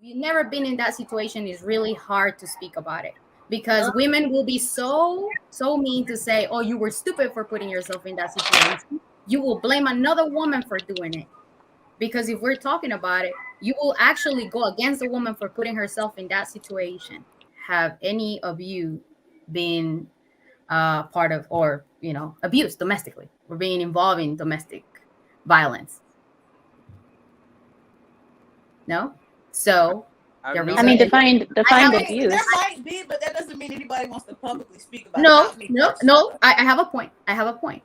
you've never been in that situation, it's really hard to speak about it because women will be so mean to say, oh, you were stupid for putting yourself in that situation. You will blame another woman for doing it. Because if we're talking about it, you will actually go against the woman for putting herself in that situation. Have any of you been part of, or abused domestically, or being involved in domestic violence? No. So I've the known I reason mean, people. I define have There abuse. might be, but that doesn't mean anybody wants to publicly speak about it. no Not me no personally. no I have a point.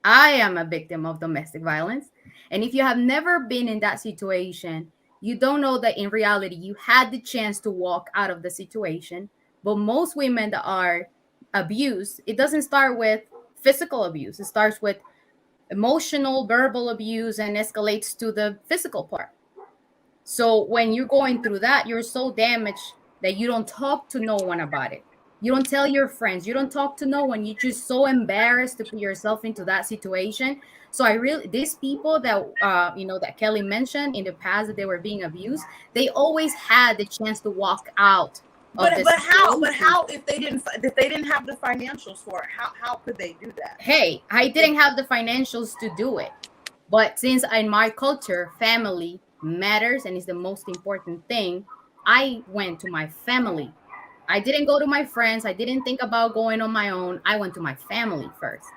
I am a victim of domestic violence. And if you have never been in that situation, you don't know that in reality you had the chance to walk out of the situation. But most women that are abused, it doesn't start with physical abuse. It starts with emotional, verbal abuse and escalates to the physical part. So when you're going through that, you're so damaged that you don't talk to no one about it. You don't tell your friends. You don't talk to no one. You're just so embarrassed to put yourself into that situation. So I really, these people that that Kelly mentioned in the past that they were being abused, they always had the chance to walk out of the But situation. how if they didn't have the financials for it? How could they do that? Hey, I didn't have the financials to do it. But since in my culture, family matters and is the most important thing, I went to my family. I didn't go to my friends. I didn't think about going on my own. I went to my family first.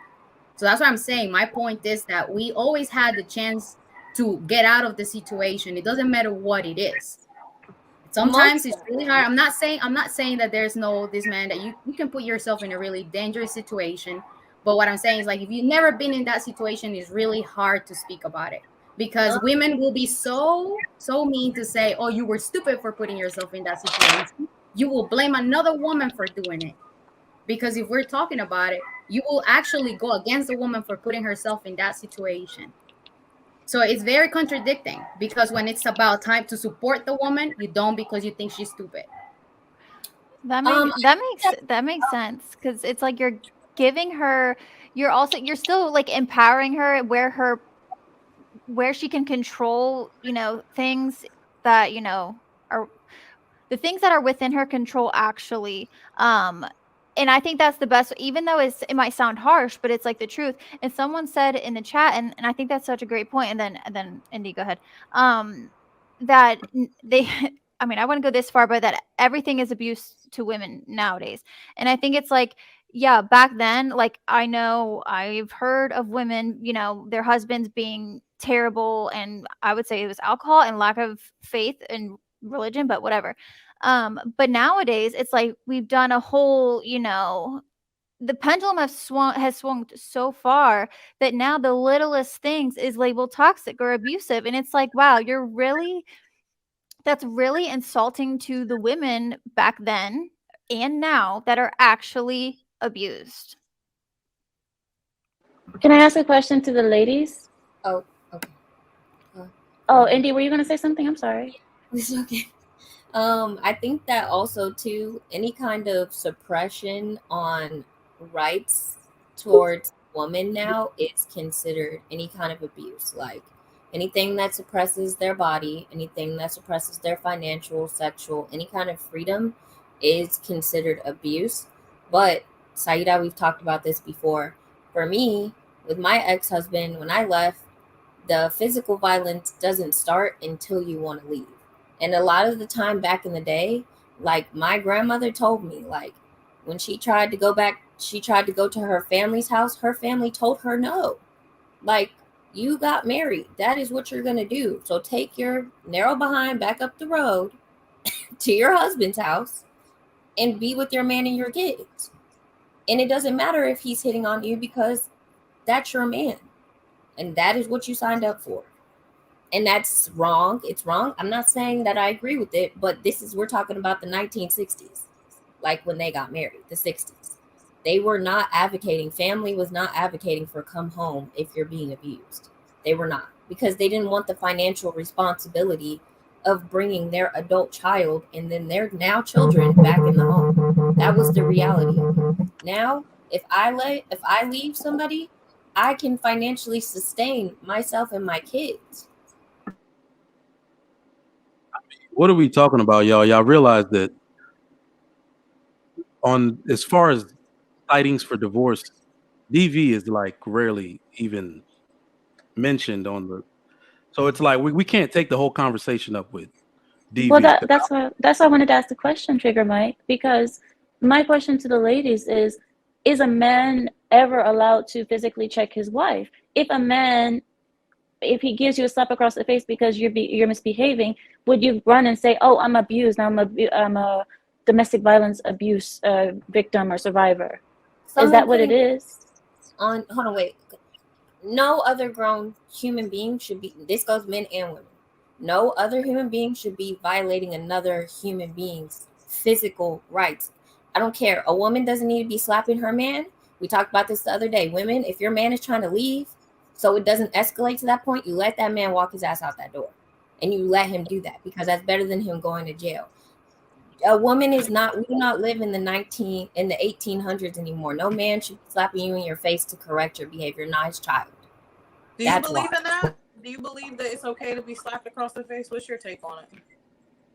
So that's what I'm saying. My point is that we always had the chance to get out of the situation. It doesn't matter what it is. Sometimes Most it's really hard. I'm not saying that there's no this man that you can put yourself in a really dangerous situation. But what I'm saying is like if you've never been in that situation, it's really hard to speak about it. Because women will be so mean to say, oh, you were stupid for putting yourself in that situation. You will blame another woman for doing it. Because if we're talking about it, you will actually go against the woman for putting herself in that situation. So it's very contradicting because when it's about time to support the woman, you don't because you think she's stupid. That um makes that makes sense because it's like you're giving her, you're still like empowering her where she can control, things that, are the things that are within her control actually. Um and I think that's the best, even though it might sound harsh, but it's like the truth. And someone said in the chat, and I think that's such a great point. And then Indy, go ahead. That they I mean, I wouldn't go this far, but that everything is abuse to women nowadays. And I think it's like, yeah, back then, like I know I've heard of women, their husbands being terrible, and I would say it was alcohol and lack of faith in religion, but whatever. But nowadays it's like we've done a whole, the pendulum has swung so far that now the littlest things is labeled toxic or abusive. And it's like, wow, that's really insulting to the women back then and now that are actually abused. Can I ask a question to the ladies? oh, okay. Oh, Indy, were you going to say something? I'm sorry. It's okay. I think that also too, any kind of suppression on rights towards women now is considered any kind of abuse. Like anything that suppresses their body, anything that suppresses their financial, sexual, any kind of freedom is considered abuse. But Saida, we've talked about this before. For me, with my ex-husband, when I left, the physical violence doesn't start until you want to leave. And a lot of the time back in the day, like my grandmother told me, like when she tried to go back, she tried to go to her family's house. Her family told her no. Like, you got married. That is what you're going to do. So take your narrow behind back up the road to your husband's house and be with your man and your kids. And it doesn't matter if he's hitting on you because that's your man. And that is what you signed up for. And that's wrong. It's wrong. I'm not saying that I agree with it, but we're talking about the 1960s, like when they got married, the 60s. They were not advocating, family was not advocating for come home if you're being abused. They were not, because they didn't want the financial responsibility of bringing their adult child and then their now children back in the home. That was the reality. Now, if I leave somebody, I can financially sustain myself and my kids. what are we talking about, y'all? Y'all realize that on as far as sightings for divorce, DV is like rarely even mentioned on the. So it's like we can't take the whole conversation up with Well, DV. that's why I wanted to ask the question, Trigger Mike, because my question to the ladies is a man ever allowed to physically check his wife? If he gives you a slap across the face because you're misbehaving, would you run and say, "Oh, I'm abused. I'm a domestic violence abuse victim or survivor"? Is that what it is? Hold on, wait. No other grown human being should be. This goes men and women. No other human being should be violating another human being's physical rights. I don't care. A woman doesn't need to be slapping her man. We talked about this the other day. Women, if your man is trying to leave, so it doesn't escalate to that point, you let that man walk his ass out that door. And you let him do that because that's better than him going to jail. A woman is not, we do not live in the 1800s anymore. No man should be slapping you in your face to correct your behavior, not his child. Do you believe in that? Do you believe that it's okay to be slapped across the face? What's your take on it?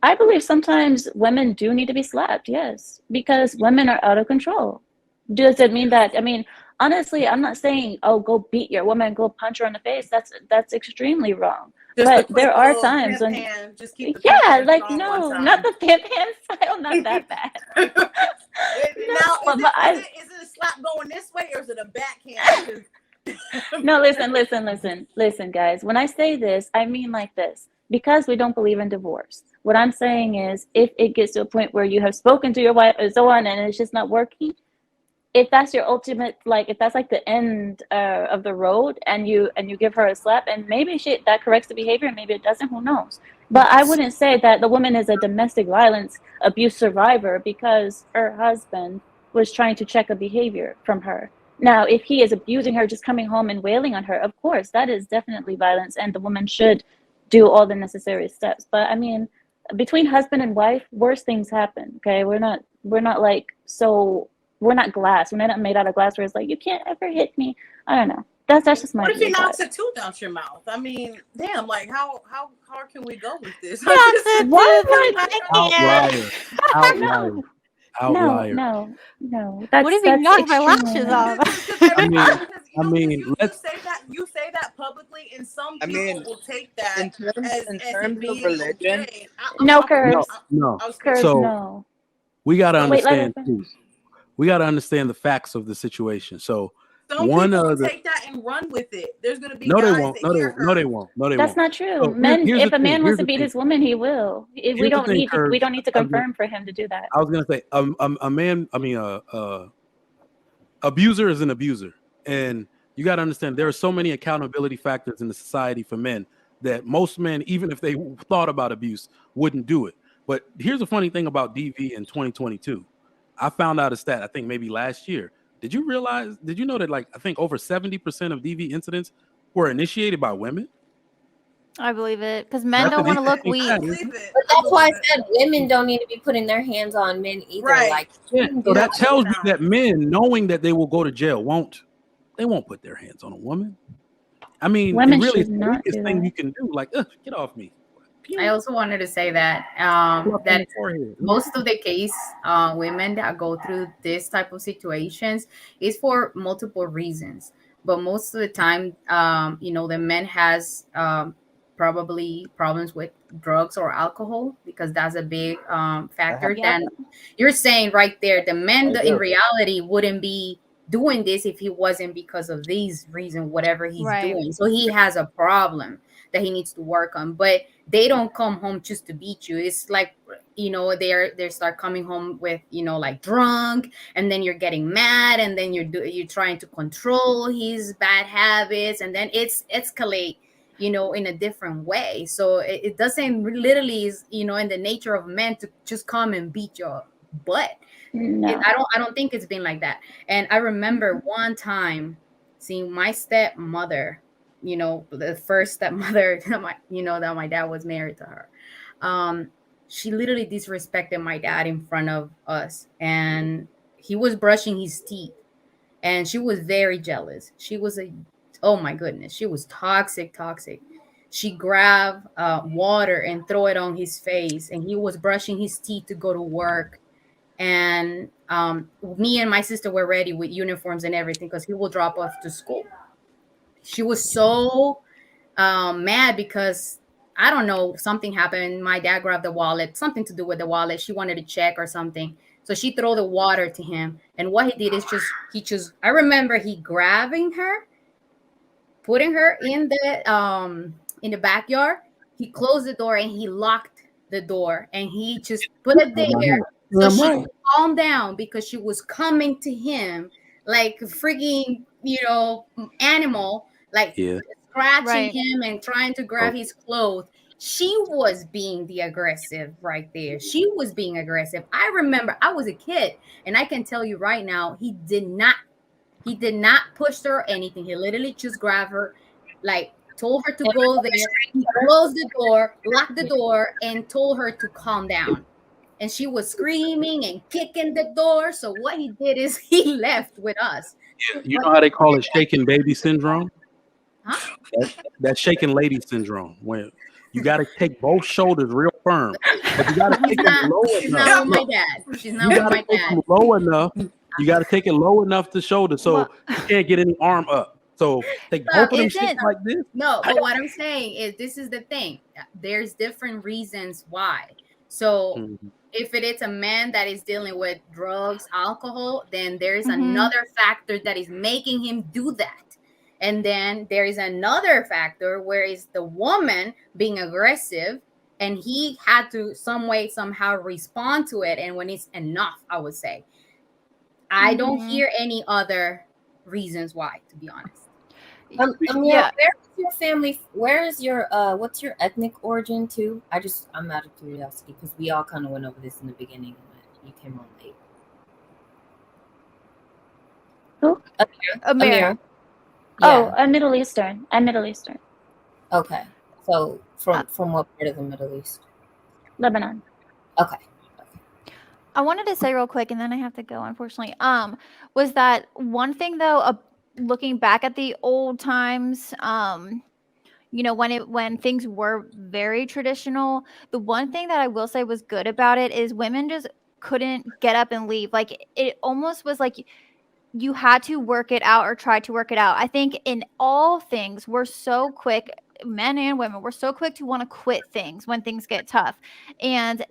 I believe sometimes women do need to be slapped, yes, because women are out of control. Does it mean that? I mean, honestly, I'm not saying, oh, go beat your woman, go punch her in the face. That's extremely wrong. But there are times when, just keep the yeah, like no, not the pimp hand style, not that bad. Now, is it a slap going this way or is it a backhand? No, listen, guys. When I say this, I mean like this, because we don't believe in divorce. What I'm saying is, if it gets to a point where you have spoken to your wife and so on, and it's just not working, if that's your ultimate, like, if that's like the end of the road, and you give her a slap, and maybe that corrects the behavior, maybe it doesn't, who knows? But I wouldn't say that the woman is a domestic violence abuse survivor because her husband was trying to check a behavior from her. Now, if he is abusing her, just coming home and wailing on her, of course, that is definitely violence, and the woman should do all the necessary steps. But I mean, between husband and wife, worse things happen. Okay, we're not like, so we're not glass. We're not made out of glass where it's like, you can't ever hit me. I don't know. That's just my. What if he knocks a tooth out your mouth? I mean, damn, like how hard can we go with this? Outlier. No. What if he knocked my lashes off? I mean, you say that publicly, and some people will take that in terms of religion. Okay. No, Curse. No. Curse, So no. we got to understand too. We got to understand the facts of the situation. So some people will take that and run with it. There's going to be no, they won't. No, they won't. That's not true. So if a man wants to beat his woman, he will. We don't need to confirm for him to do that. I was going to say, a man. I mean, abuser is an abuser, and you got to understand there are so many accountability factors in the society for men that most men, even if they thought about abuse, wouldn't do it. But here's the funny thing about DV in 2022. I found out a stat, I think maybe last year. Did you know that like I think over 70% of DV incidents were initiated by women? I believe it, because men don't want to look weak. But that's why I said women don't need to be putting their hands on men either. Right. Like, so that tells you that men, knowing that they will go to jail, won't put their hands on a woman. I mean, women really, should not it's the do thing that. you can do. Like, get off me. I also wanted to say that that most of the case, women that go through this type of situations is for multiple reasons. But most of the time, the men has probably problems with drugs or alcohol, because that's a big factor. Then you're saying right there, the men in reality wouldn't be doing this if he wasn't because of these reasons, whatever he's doing. So he has a problem that he needs to work on. But they don't come home just to beat you. It's like, they start coming home with, like drunk, and then you're getting mad, and then you're trying to control his bad habits, and then it's escalate, in a different way. So it doesn't literally is, in the nature of men to just come and beat your butt. No. I don't think it's been like that. And I remember one time seeing my stepmother, the first stepmother that my dad was married to her. She literally disrespected my dad in front of us, and he was brushing his teeth, and she was very jealous. She was oh my goodness, she was toxic. she grabbed water and throw it on his face, and he was brushing his teeth to go to work. And me and my sister were ready with uniforms and everything because he will drop off to school. She was so mad because I don't know, something happened. My dad grabbed the wallet, something to do with the wallet. She wanted to check or something. So she threw the water to him. And what he did is I remember he grabbing her, putting her in the backyard. He closed the door and he locked the door and he just put it there so she could calm down because she was coming to him like a freaking, animal, like scratching him and trying to grab his clothes. She was being the aggressive right there. She was being aggressive. I remember I was a kid, and I can tell you right now, he did not push her or anything. He literally just grabbed her, like told her to go there. He closed the door, locked the door, and told her to calm down. And she was screaming and kicking the door. So what he did is he left with us. You know how they call it shaken baby syndrome? Huh? That's shaken lady syndrome, where you got to take both shoulders real firm, but you got to take them low enough. She's not with my dad. She's not with my dad. Low enough. You got to take it low enough to shoulder, so you can't get any arm up. So take both of them shit like this. No, but what I'm saying is, this is the thing. There's different reasons why. So if it is a man that is dealing with drugs, alcohol, then there's another factor that is making him do that. And then there is another factor where it's the woman being aggressive, and he had to somehow respond to it. And when it's enough, I would say. I don't hear any other reasons why, to be honest. Where is your family? Where is your what's your ethnic origin too? I'm out of curiosity because we all kind of went over this in the beginning and you came on late. Who? Amir. Oh, I'm Middle Eastern. Okay. So from what part of the Middle East? Lebanon. Okay. I wanted to say real quick, and then I have to go, unfortunately. Was that one thing though? Looking back at the old times, when things were very traditional, the one thing that I will say was good about it is women just couldn't get up and leave. Like it almost was like you had to work it out or try to work it out. I think in all things, we're so quick, men and women, we're so quick to want to quit things when things get tough. And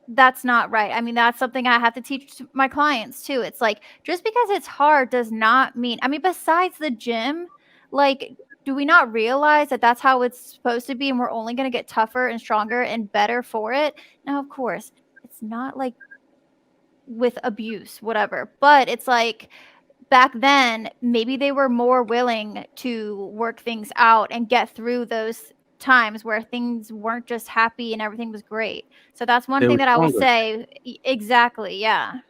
that's not right. I mean, that's something I have to teach to my clients too. It's like, just because it's hard does not mean, besides the gym, like, do we not realize that that's how it's supposed to be? And we're only going to get tougher and stronger and better for it. Now, of course, it's not like with abuse, whatever, but it's like back then, maybe they were more willing to work things out and get through those times where things weren't just happy and everything was great. So that's one thing that I will say. Exactly. Yeah.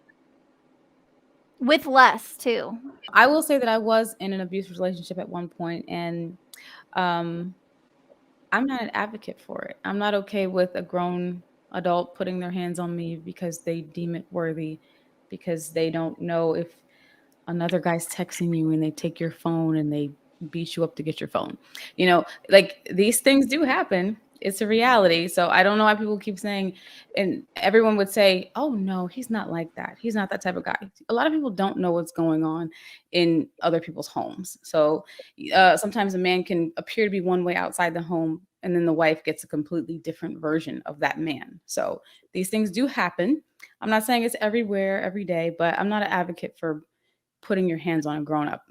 With less too. I will say that I was in an abusive relationship at one point, and I'm not an advocate for it. I'm not okay with a grown adult putting their hands on me because they deem it worthy, because they don't know if another guy's texting you and they take your phone and they beat you up to get your phone. Like these things do happen. It's a reality. So I don't know why people keep saying, and everyone would say, oh no, he's not like that. He's not that type of guy. A lot of people don't know what's going on in other people's homes. So sometimes a man can appear to be one way outside the home, and then the wife gets a completely different version of that man. So these things do happen. I'm not saying it's everywhere, every day, but I'm not an advocate for putting your hands on a grown-up.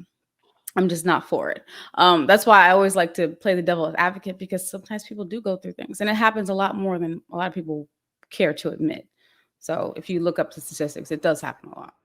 I'm just not for it. That's why I always like to play the devil's advocate, because sometimes people do go through things, and it happens a lot more than a lot of people care to admit. So if you look up the statistics, it does happen a lot.